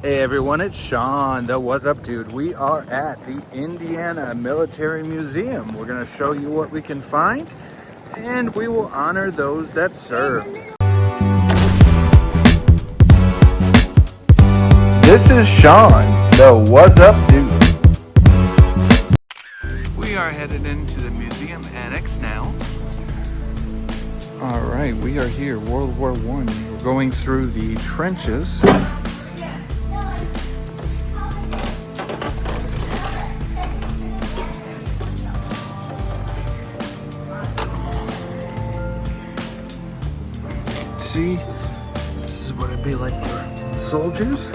Hey everyone, it's Sean, the What's Up Dude. We are at the Indiana Military Museum. We're going to show you what we can find, and we will honor those that served. This is Sean, the What's Up Dude. We are headed into the museum annex now. All right, we are here, World War I. We're going through the trenches. See, this is what it'd be like for soldiers.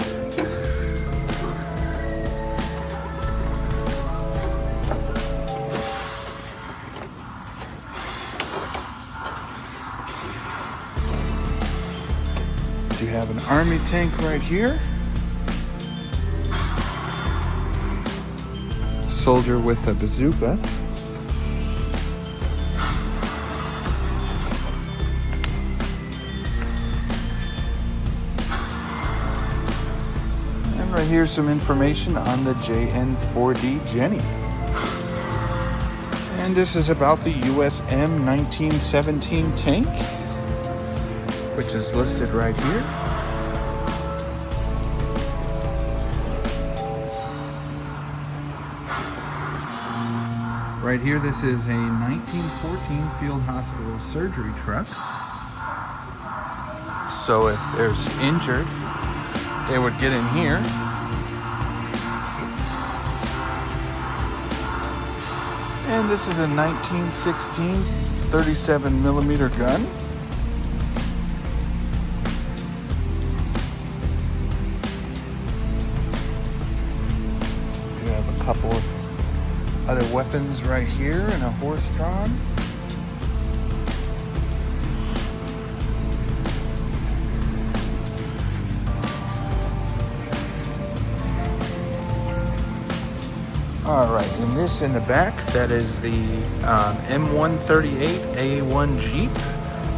You have an army tank right here. Soldier with a bazooka. And right here's some information on the JN-4D Jenny. And this is about the USM 1917 tank, which is listed right here. Right here, this is a 1914 field hospital surgery truck. So if there's injured, they would get in here. And this is a 1916 37 millimeter gun. Do have a couple of other weapons right here and a horse drawn. All right, and this in the back, that is the M138 A1 Jeep,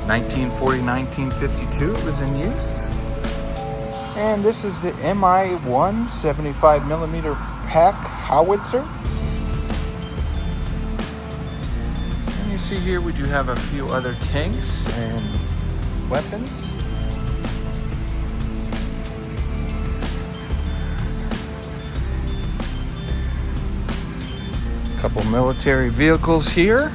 1940-1952 was in use. And this is the MI1 75 millimeter pack howitzer. You see here we do have a few other tanks and weapons. A couple military vehicles here.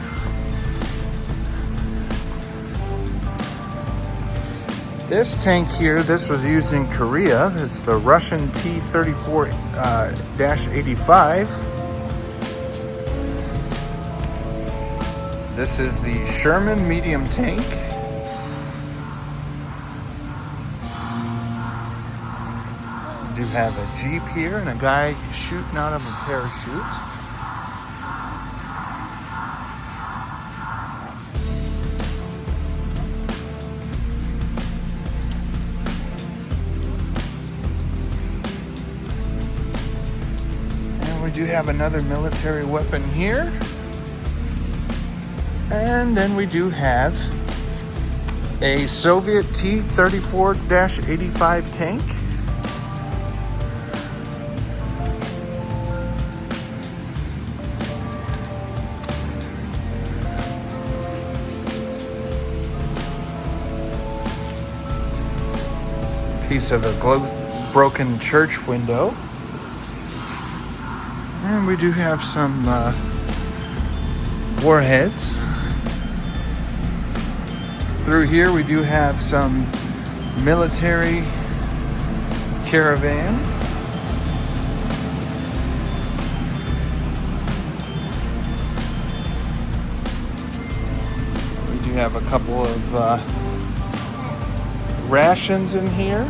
This tank here, this was used in Korea. It's the Russian T-34-85. This is the Sherman medium tank. We do have a Jeep here and a guy shooting out of a parachute. And we do have another military weapon here. And then we do have a Soviet T-34-85 tank. Piece of a broken church window. And we do have some warheads. Through here we do have some military caravans. We do have a couple of rations in here.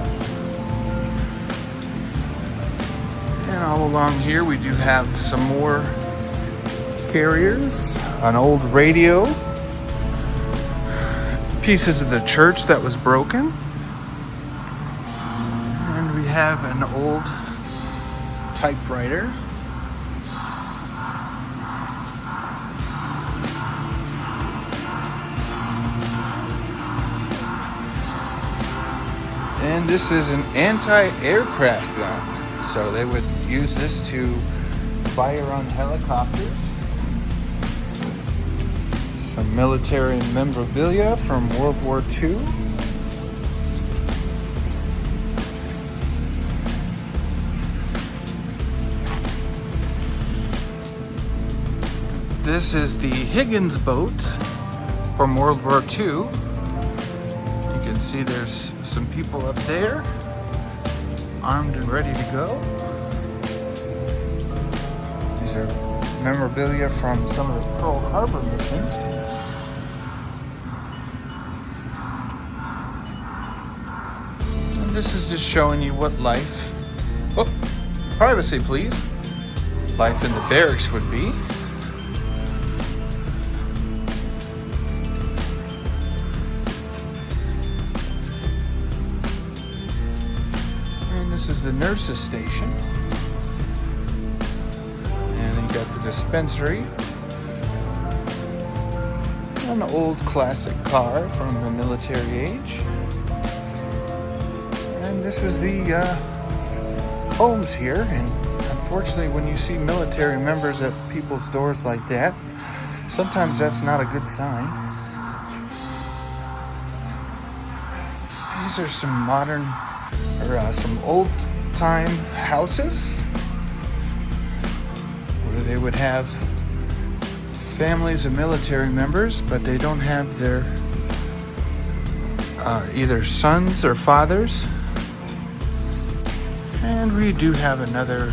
And all along here we do have some more carriers, an old radio, pieces of the church that was broken, and we have an old typewriter. And this is an anti-aircraft gun. So they would use this to fire on helicopters. Some military memorabilia from World War II. This is the Higgins boat from World War II. You can see there's some people up there, armed and ready to go. These are memorabilia from some of the Pearl Harbor missions. And this is just showing you what life, privacy please, life in the barracks would be. This is the nurse's station. And then you got the dispensary. An old classic car from the military age. And this is the homes here. And unfortunately, when you see military members at people's doors like that, sometimes that's not a good sign. These are some modern or some old-time houses where they would have families of military members, but they don't have their either sons or fathers. And we do have another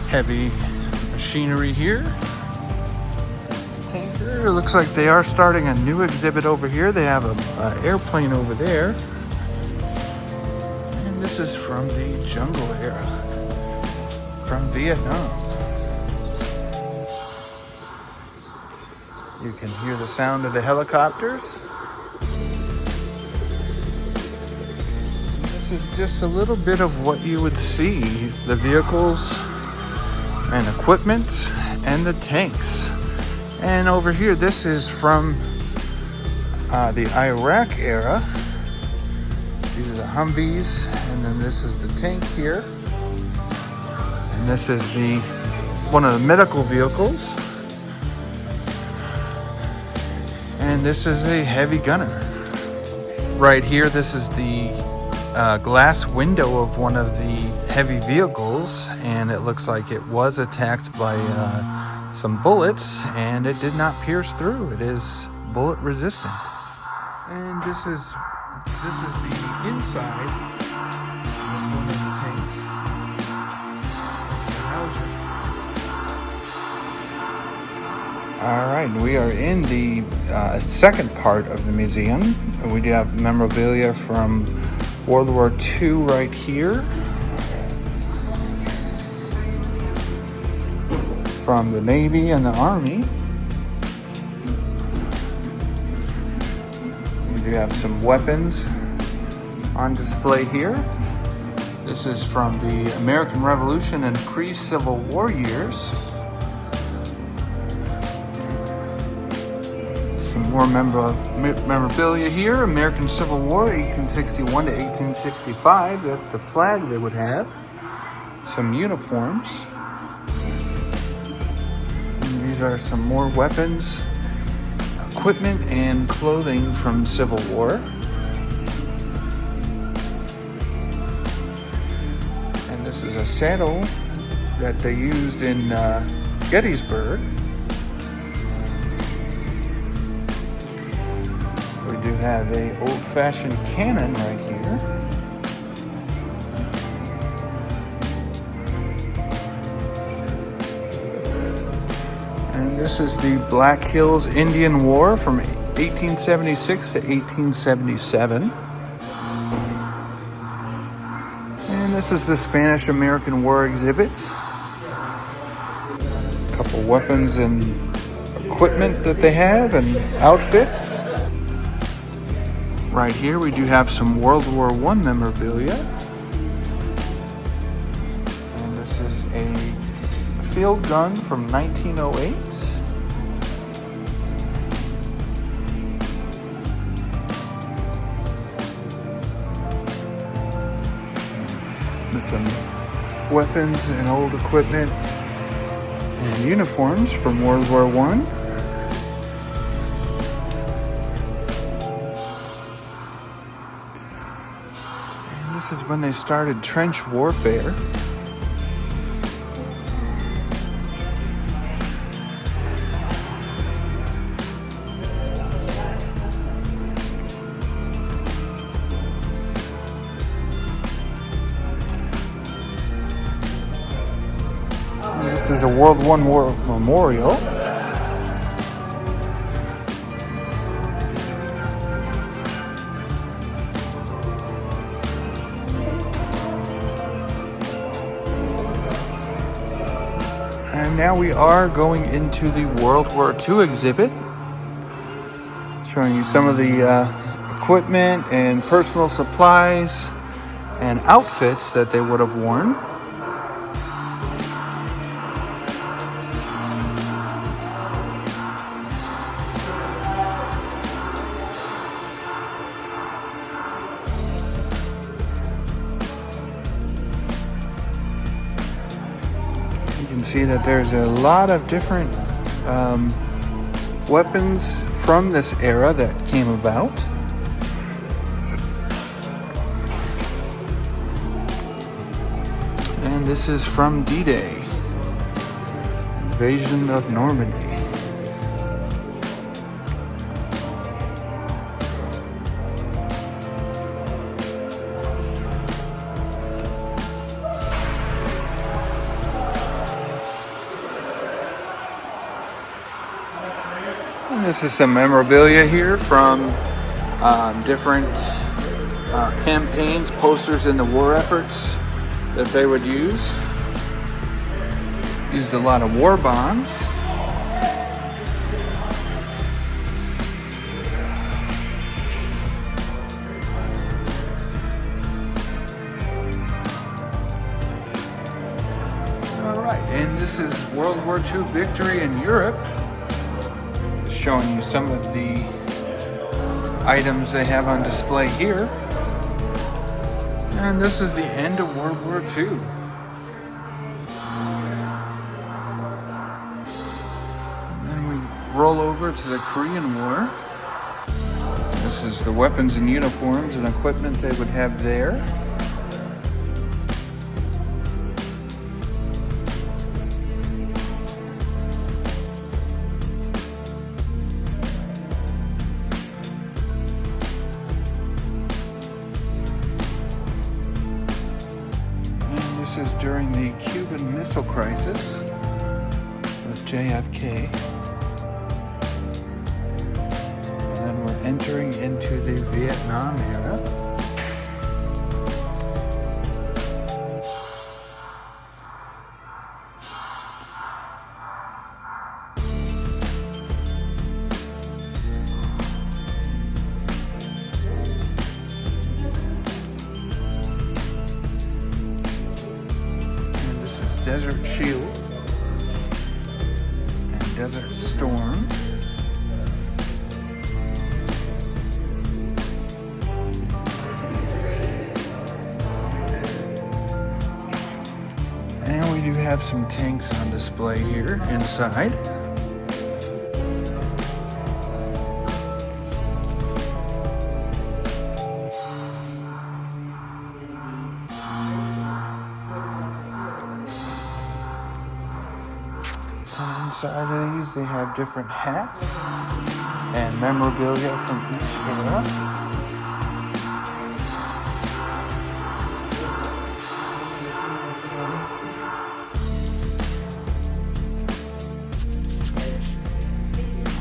heavy machinery here. Tanker. It looks like they are starting a new exhibit over here. They have an airplane over there. This is from the jungle era, from Vietnam. You can hear the sound of the helicopters. This is just a little bit of what you would see, the vehicles and equipment and the tanks. And over here, this is from the Iraq era. These are the Humvees, and then this is the tank here. And this is one of the medical vehicles. And this is a heavy gunner. Right here, this is the glass window of one of the heavy vehicles, and it looks like it was attacked by some bullets, and it did not pierce through. It is bullet resistant. And this is the inside of one of the tanks. That's the Hauser. All right, we are in the second part of the museum. We do have memorabilia from World War II right here. From the Navy and the Army. We have some weapons on display here. This is from the American Revolution and pre-Civil War years. Some more memorabilia here. American Civil War, 1861 to 1865. That's the flag they would have. Some uniforms. And these are some more weapons, equipment and clothing from Civil War. And this is a saddle that they used in Gettysburg. We do have a old-fashioned cannon right here. And this is the Black Hills Indian War from 1876 to 1877. And this is the Spanish-American War exhibit. A couple weapons and equipment that they have and outfits. Right here we do have some World War I memorabilia. And this is a field gun from 1908. with some weapons and old equipment and uniforms from World War I. And this is when they started trench warfare. This is a World War I memorial. And now we are going into the World War II exhibit, showing you some of the equipment and personal supplies and outfits that they would have worn. You can see that there's a lot of different weapons from this era that came about. And this is from D-Day, invasion of Normandy. And this is some memorabilia here from different campaigns, posters in the war efforts that they would use. Used a lot of war bonds. All right, and this is World War II victory in Europe. Showing you some of the items they have on display here. And this is the end of World War II. And then we roll over to the Korean War. This is the weapons and uniforms and equipment they would have there. This is during the Cuban Missile Crisis with JFK. And then we're entering into the Vietnam era. Desert Shield and Desert Storm. And we do have some tanks on display here inside. And inside of these, they have different hats and memorabilia from each era.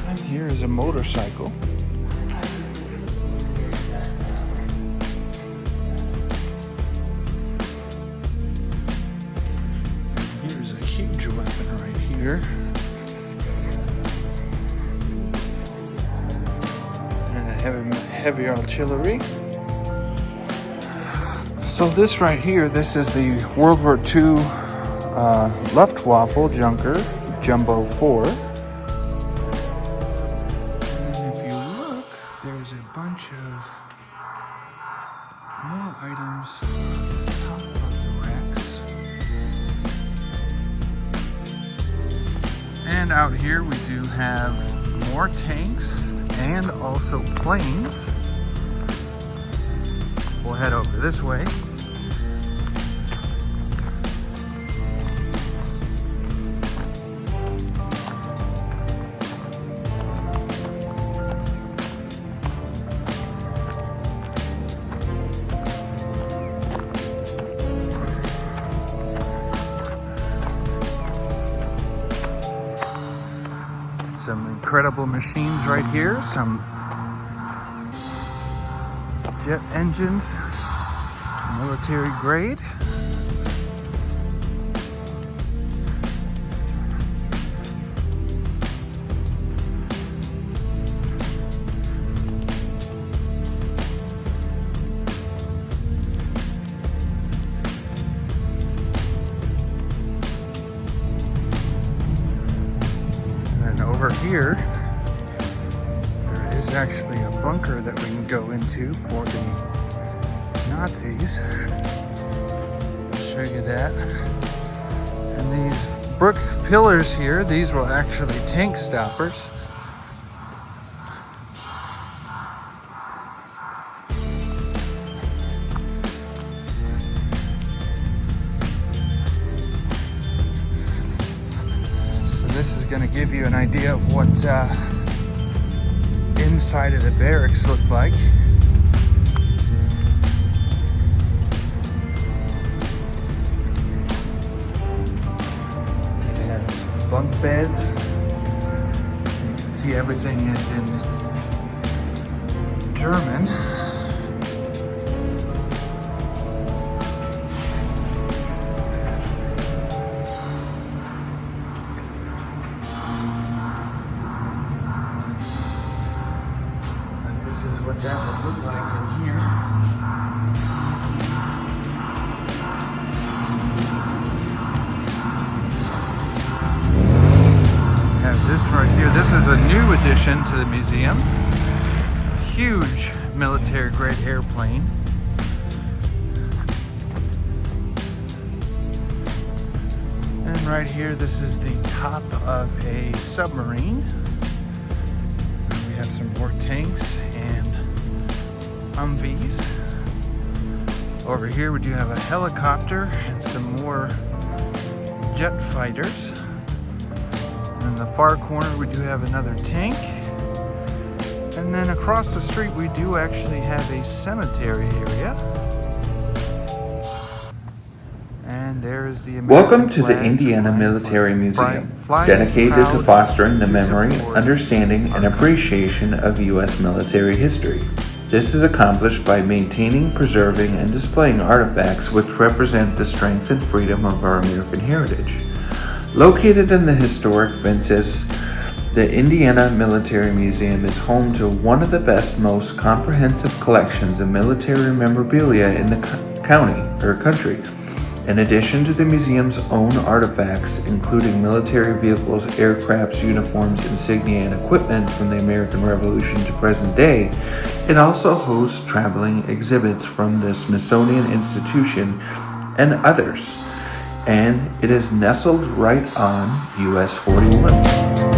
And here is a motorcycle. Here's a huge weapon right here. And a heavy artillery. So this right here, this is the World War II Luftwaffe Junker Jumbo 4. And if you look, there's a bunch of more items on the top of the And out here we do have more tanks and also planes. We'll head over this way. Some incredible machines right here, some jet engines, military grade. Over here, there is actually a bunker that we can go into for the Nazis. I'll show you that. And these brick pillars here, these were actually tank stoppers. This is going to give you an idea of what inside of the barracks looked like. It has bunk beds. You can see everything is in German. This is what that would look like in here. We have this right here. This is a new addition to the museum. Huge military grade airplane. And right here, this is the top of a submarine. We have some more tanks and Humvees. Over here we do have a helicopter and some more jet fighters. In the far corner we do have another tank. And then across the street we do actually have a cemetery area. And there is the American Welcome to the flags Indiana flying Military Museum, flying dedicated to proud fostering the to memory, support understanding, and our appreciation of U.S. military history. This is accomplished by maintaining, preserving, and displaying artifacts which represent the strength and freedom of our American heritage. Located in the historic Vinces, the Indiana Military Museum is home to one of the best, most comprehensive collections of military memorabilia in the country. In addition to the museum's own artifacts, including military vehicles, aircrafts, uniforms, insignia, and equipment from the American Revolution to present day, it also hosts traveling exhibits from the Smithsonian Institution and others. And it is nestled right on US 41.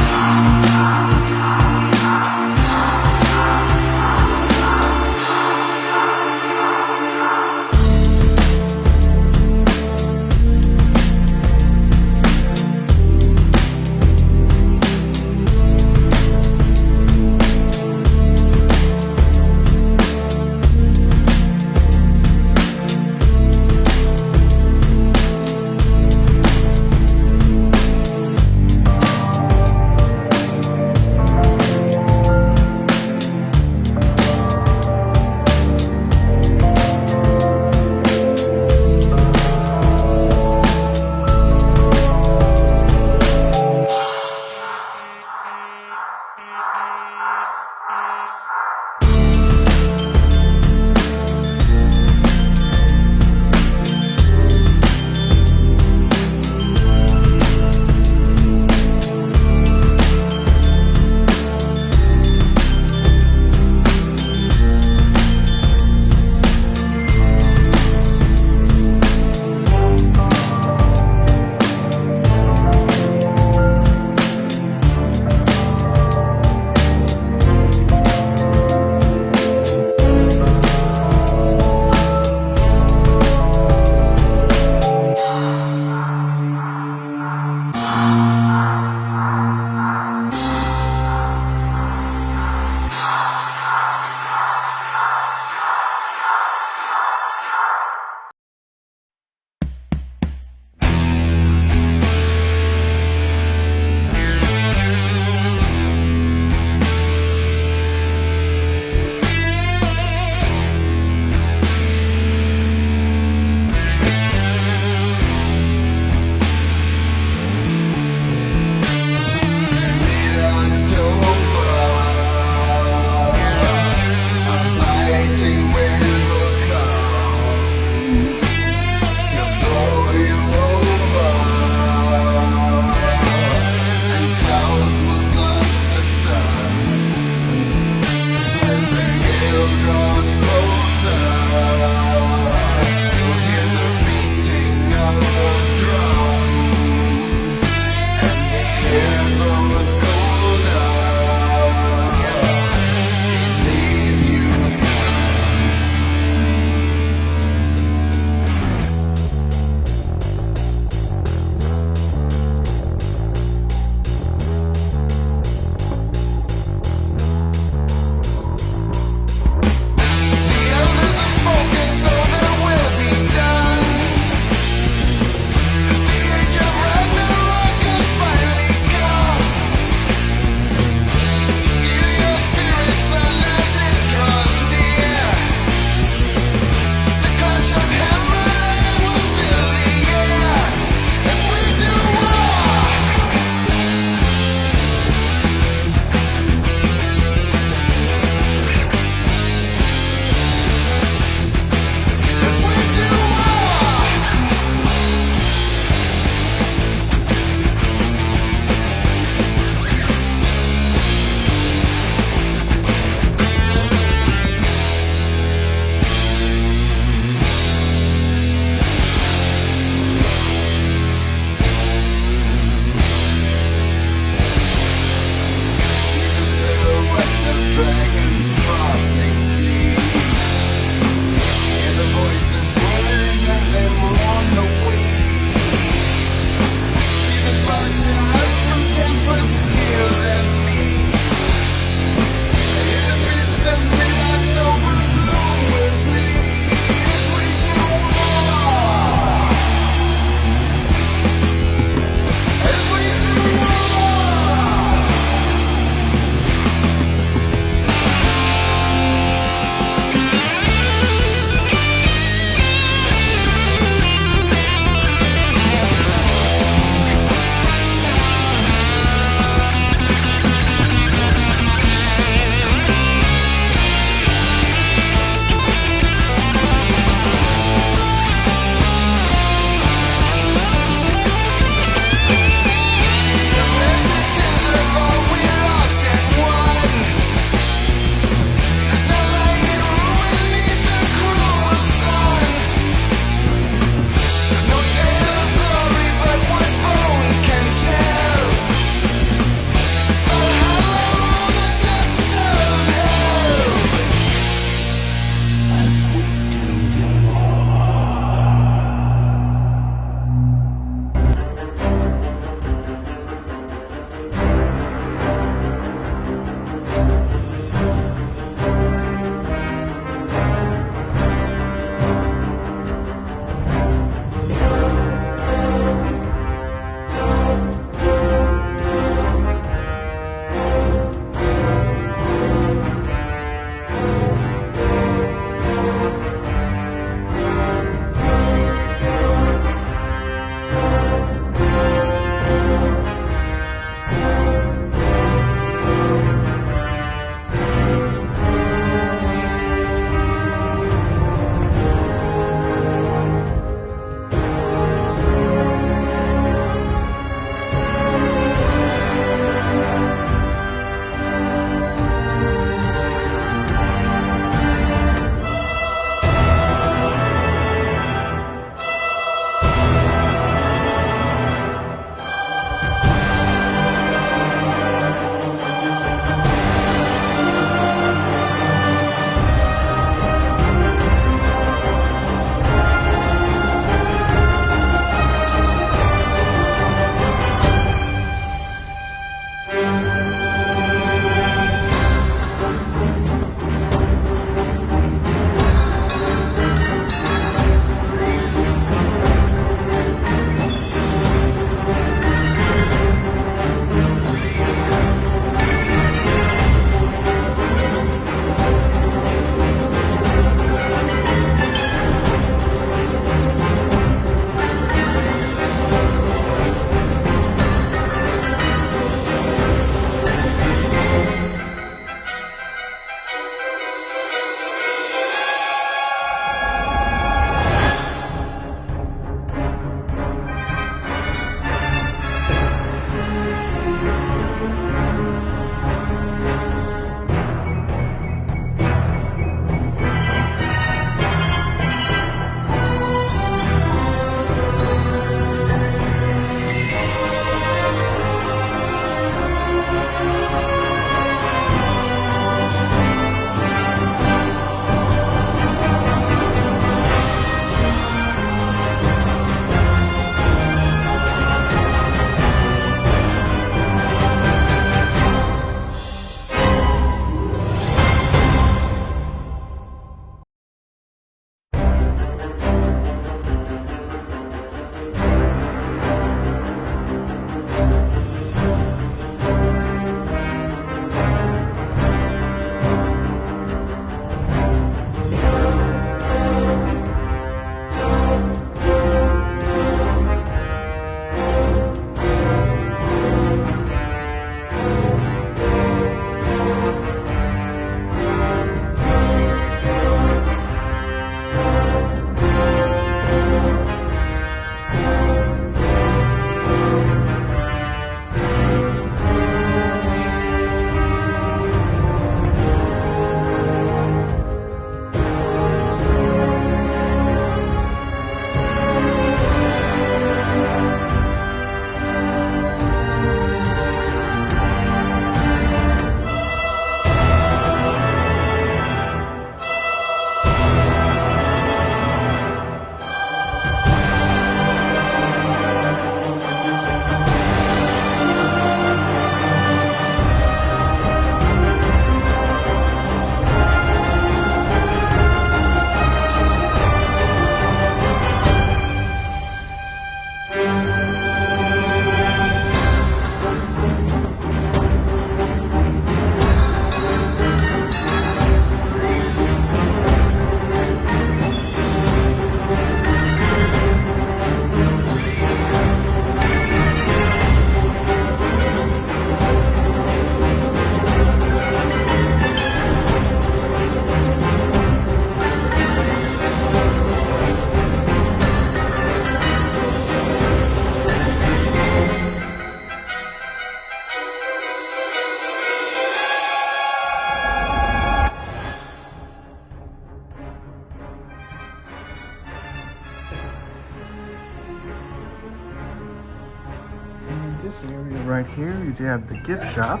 this area right here, you do have the gift shop.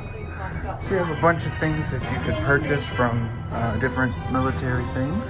So you have a bunch of things that you could purchase from different military things.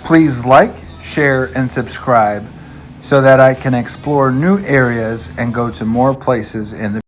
Please like, share, and subscribe so that I can explore new areas and go to more places in the